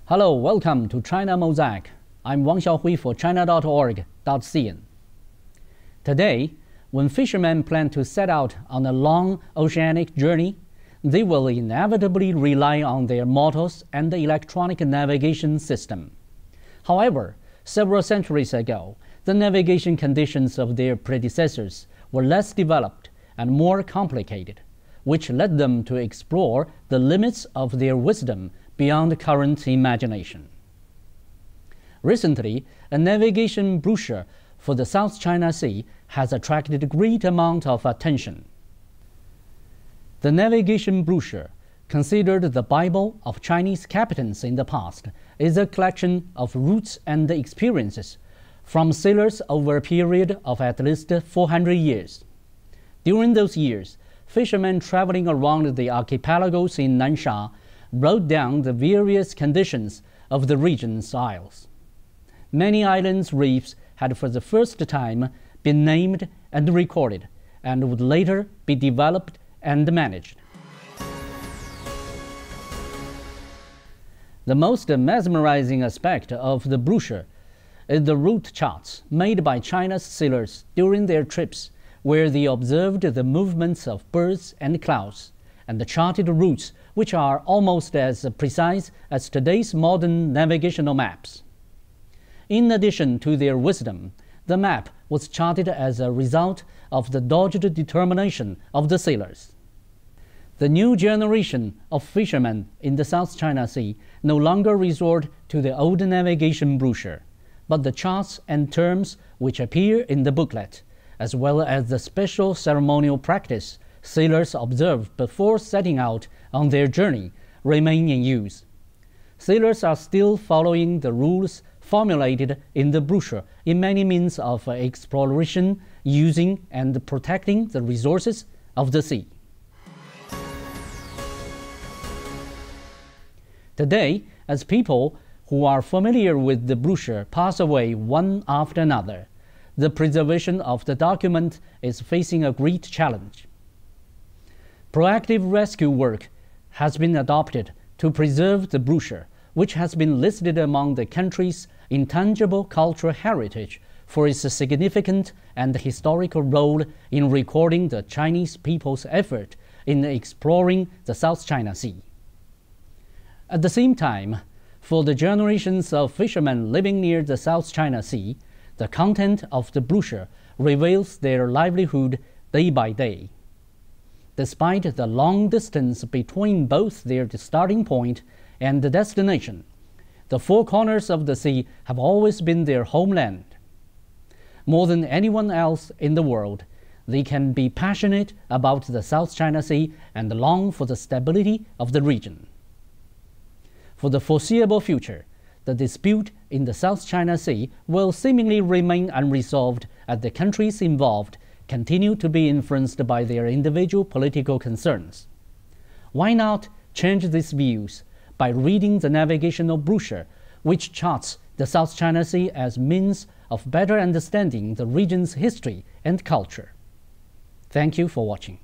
Hello, welcome to China Mosaic. I'm Wang Xiaohui for China.org.cn. Today, when fishermen plan to set out on a long oceanic journey, they will inevitably rely on their motors and the electronic navigation system. However, several centuries ago, the navigation conditions of their predecessors were less developed and more complicated, which led them to explore the limits of their wisdom beyond current imagination. Recently, a navigation brochure for the South China Sea has attracted a great amount of attention. The navigation brochure, considered the Bible of Chinese captains in the past, is a collection of routes and experiences from sailors over a period of at least 400 years. During those years, fishermen traveling around the archipelagos in Nansha wrote down the various conditions of the region's isles. Many islands' reefs had for the first time been named and recorded, and would later be developed and managed. The most mesmerizing aspect of the brochure is the route charts made by China's sailors during their trips, where they observed the movements of birds and clouds, and the charted routes which are almost as precise as today's modern navigational maps. In addition to their wisdom, the map was charted as a result of the dogged determination of the sailors. The new generation of fishermen in the South China Sea no longer resort to the old navigation brochure, but the charts and terms which appear in the booklet, as well as the special ceremonial practice sailors observe before setting out on their journey, remain in use. Sailors are still following the rules formulated in the brochure in many means of exploration, using and protecting the resources of the sea. Today, as people who are familiar with the brochure pass away one after another, the preservation of the document is facing a great challenge. Proactive rescue work has been adopted to preserve the brochure, which has been listed among the country's intangible cultural heritage for its significant and historical role in recording the Chinese people's effort in exploring the South China Sea. At the same time, for the generations of fishermen living near the South China Sea, the content of the brochure reveals their livelihood day by day. Despite the long distance between both their starting point and the destination, the four corners of the sea have always been their homeland. More than anyone else in the world, they can be passionate about the South China Sea and long for the stability of the region. For the foreseeable future, the dispute in the South China Sea will seemingly remain unresolved as the countries involved continue to be influenced by their individual political concerns. Why not change these views by reading the navigational brochure, which charts the South China Sea as means of better understanding the region's history and culture? Thank you for watching.